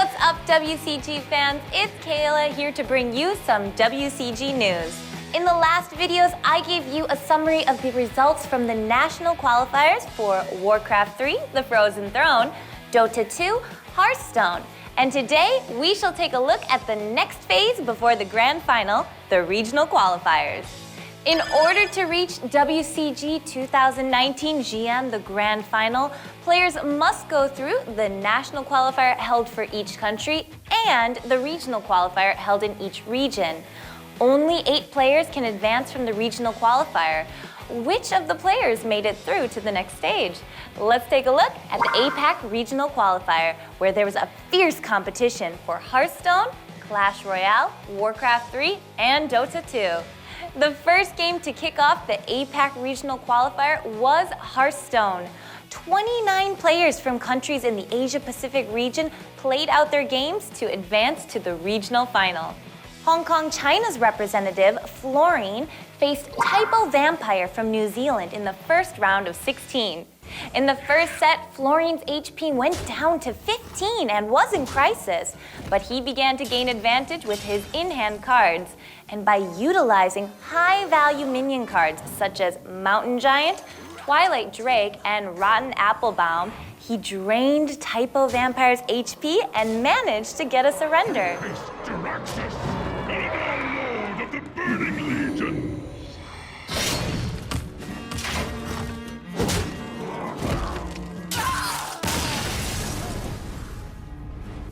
What's up, WCG fans? It's Kayla here to bring you some WCG news. In the last videos, I gave you a summary of the results from the national qualifiers for Warcraft 3, The Frozen Throne, Dota 2, Hearthstone. And today, we shall take a look at the next phase before the grand final, the regional qualifiers. In order to reach WCG 2019 GN, the grand final, players must go through the national qualifier held for each country and the regional qualifier held in each region. Only 8 players can advance from the regional qualifier. Which of the players made it through to the next stage? Let's take a look at the APAC regional qualifier, where there was a fierce competition for Hearthstone, Clash Royale, Warcraft 3, and Dota 2. The first game to kick off the APAC regional qualifier was Hearthstone. 29 players from countries in the Asia-Pacific region played out their games to advance to the regional final. Hong Kong, China's representative, Florine, faced Typo Vampire from New Zealand in the first round of 16. In the first set, Florine's HP went down to 15 and was in crisis, but he began to gain advantage with his in-hand cards. And by utilizing high-value minion cards such as Mountain Giant, Twilight Drake, and Rotten Applebaum, he drained Typo Vampire's HP and managed to get a surrender.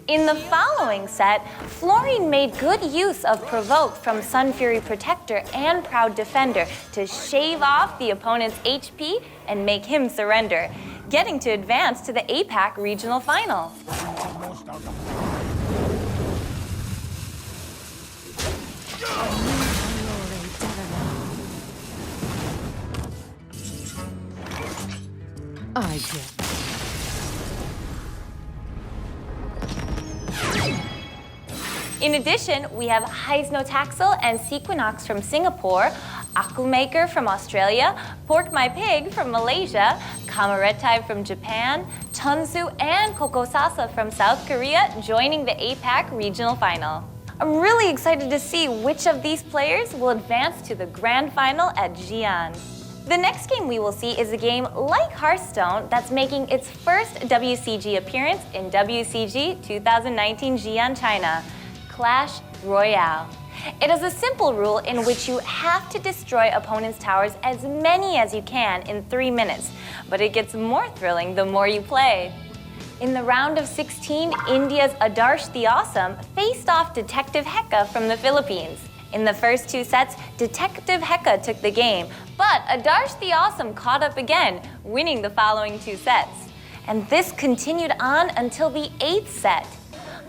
In the following set, Florine made good use of Provoke from Sun Fury Protector and Proud Defender to shave off the opponent's HP and make him surrender, getting to advance to the APAC regional final. I get. In addition, we have Hyznotaxel and Sequinox from Singapore, Akumaker from Australia, Pork My Pig from Malaysia, Kamaretai from Japan, Chunsu and Kokosasa from South Korea joining the APAC regional final. I'm really excited to see which of these players will advance to the grand final at Xi'an. The next game we will see is a game like Hearthstone that's making its first WCG appearance in WCG 2019 Xi'an, China. Clash Royale. It is a simple rule in which you have to destroy opponents' towers as many as you can in 3 minutes, but it gets more thrilling the more you play. In the round of 16, India's Adarsh the Awesome faced off Detective Heka from the Philippines. In the first 2 sets, Detective Heka took the game, but Adarsh the Awesome caught up again, winning the following 2 sets. And this continued on until the 8th set.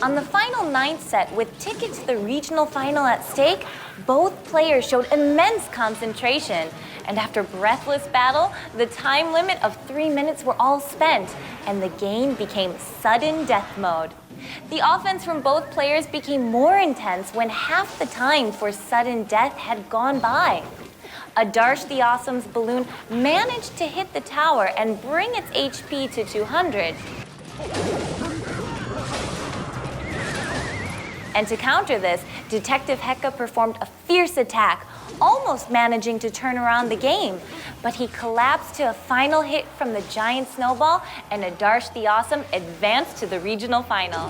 On the final 9th set, with tickets to the regional final at stake, both players showed immense concentration. And after breathless battle, the time limit of 3 minutes were all spent, and the game became sudden death mode. The offense from both players became more intense when half the time for sudden death had gone by. Adarsh the Awesome's balloon managed to hit the tower and bring its HP to 200. And to counter this, Detective Heka performed a fierce attack, almost managing to turn around the game. But he collapsed to a final hit from the giant snowball, and Adarsh the Awesome advanced to the regional final.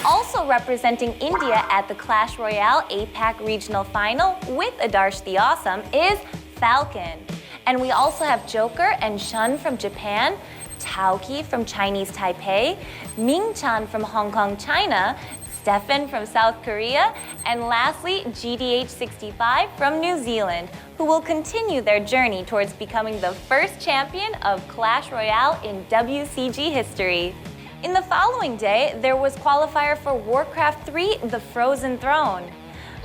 Also representing India at the Clash Royale APAC regional final with Adarsh the Awesome is Falcon. And we also have Joker and Shun from Japan, Taoki from Chinese Taipei, Ming-chan from Hong Kong, China, Stefan from South Korea, and lastly, GDH65 from New Zealand, who will continue their journey towards becoming the first champion of Clash Royale in WCG history. In the following day, there was qualifier for Warcraft 3, The Frozen Throne.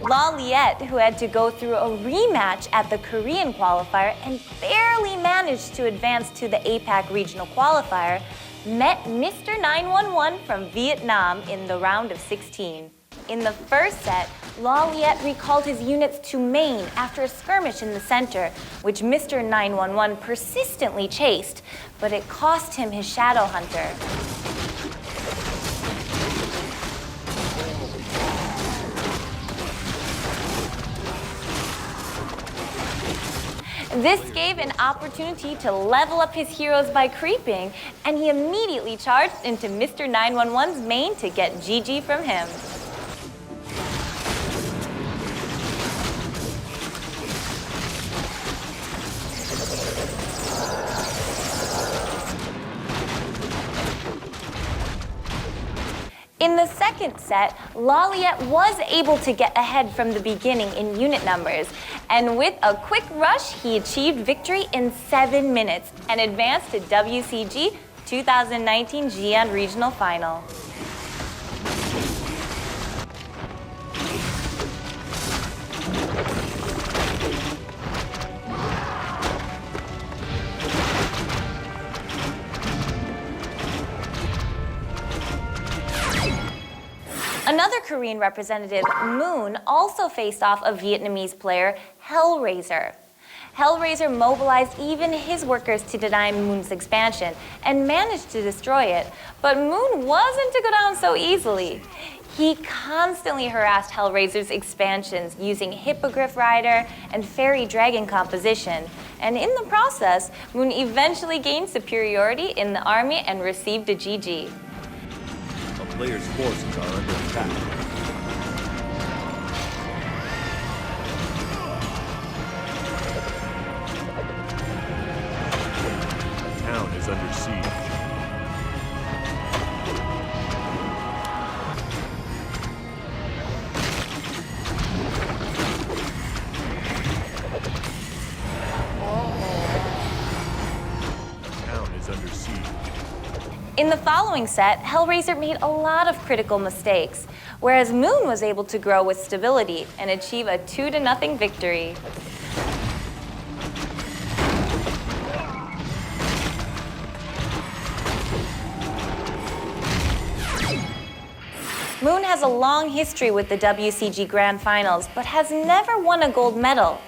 La Liette, who had to go through a rematch at the Korean qualifier and barely managed to advance to the APAC regional qualifier, met Mr. 911 from Vietnam in the round of 16. In the first set, La Liette recalled his units to main after a skirmish in the center, which Mr. 911 persistently chased, but it cost him his Shadow Hunter. This gave an opportunity to level up his heroes by creeping, and he immediately charged into Mr. 911's main to get GG from him. In the second set, La Liette was able to get ahead from the beginning in unit numbers, and with a quick rush, he achieved victory in 7 minutes and advanced to WCG 2019 Xi'an Regional Final. Another Korean representative, Moon, also faced off a Vietnamese player, Hellraiser. Hellraiser mobilized even his workers to deny Moon's expansion and managed to destroy it, but Moon wasn't to go down so easily. He constantly harassed Hellraiser's expansions using Hippogriff Rider and Fairy Dragon composition, and in the process, Moon eventually gained superiority in the army and received a GG. Players' forces are under attack. The town is under siege. The town is under siege. In the following set, Hellraiser made a lot of critical mistakes, whereas Moon was able to grow with stability and achieve a 2-0 victory. Moon has a long history with the WCG Grand Finals, but has never won a gold medal.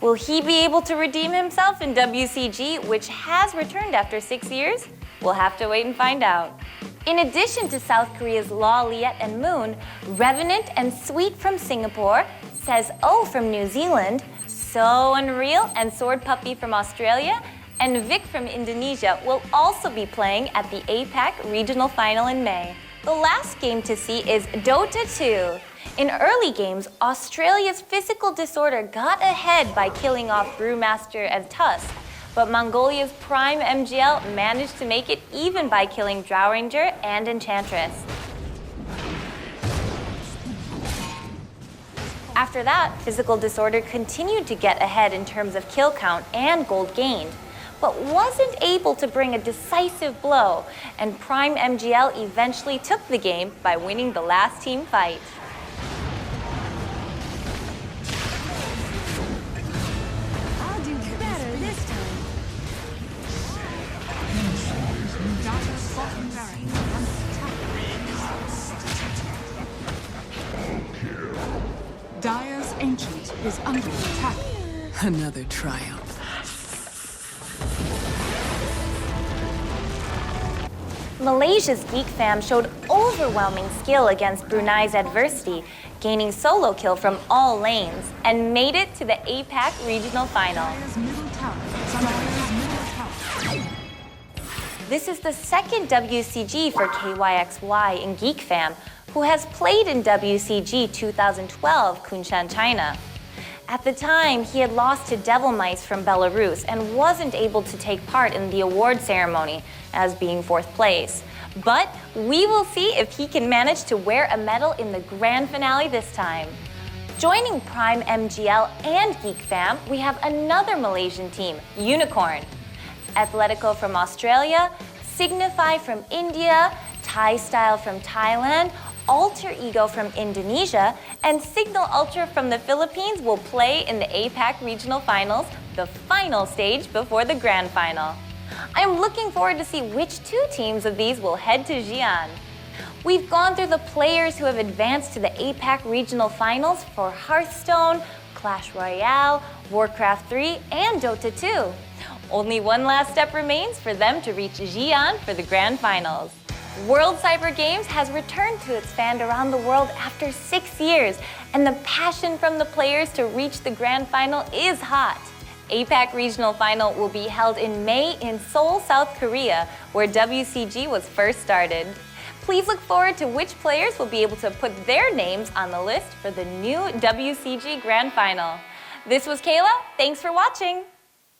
Will he be able to redeem himself in WCG, which has returned after 6 years? We'll have to wait and find out. In addition to South Korea's La Liette and Moon, Revenant and Sweet from Singapore, Says Oh from New Zealand, So Unreal and Sword Puppy from Australia, and Vic from Indonesia will also be playing at the APAC Regional Final in May. The last game to see is Dota 2. In early games, Australia's Physical Disorder got ahead by killing off Brewmaster and Tusk, but Mongolia's Prime MGL managed to make it even by killing Drow Ranger and Enchantress. After that, Physical Disorder continued to get ahead in terms of kill count and gold gained, but wasn't able to bring a decisive blow, and Prime MGL eventually took the game by winning the last team fight. Dire's Ancient is under attack. Another triumph. Malaysia's Geek Fam showed overwhelming skill against Brunei's adversity, gaining solo kill from all lanes, and made it to the APAC Regional Final. Dire's middle tower is under attack. This is the second WCG for KYXY in Geek Fam, who has played in WCG 2012 Kunshan, China. At the time, he had lost to Devil Mice from Belarus and wasn't able to take part in the award ceremony as being 4th place. But we will see if he can manage to wear a medal in the grand finale this time. Joining Prime MGL and Geek Fam, we have another Malaysian team, Unicorn. Athletico from Australia, Signify from India, Thai Style from Thailand, Alter Ego from Indonesia, and Signal Ultra from the Philippines will play in the APAC Regional Finals, the final stage before the Grand Final. I'm looking forward to see which 2 teams of these will head to Xi'an. We've gone through the players who have advanced to the APAC Regional Finals for Hearthstone, Clash Royale, Warcraft 3, and Dota 2. Only one last step remains for them to reach Xi'an for the Grand Finals. World Cyber Games has returned to its fans around the world after 6 years, and the passion from the players to reach the Grand Final is hot. APAC Regional Final will be held in May in Seoul, South Korea, where WCG was first started. Please look forward to which players will be able to put their names on the list for the new WCG Grand Final. This was Kayla. Thanks for watching.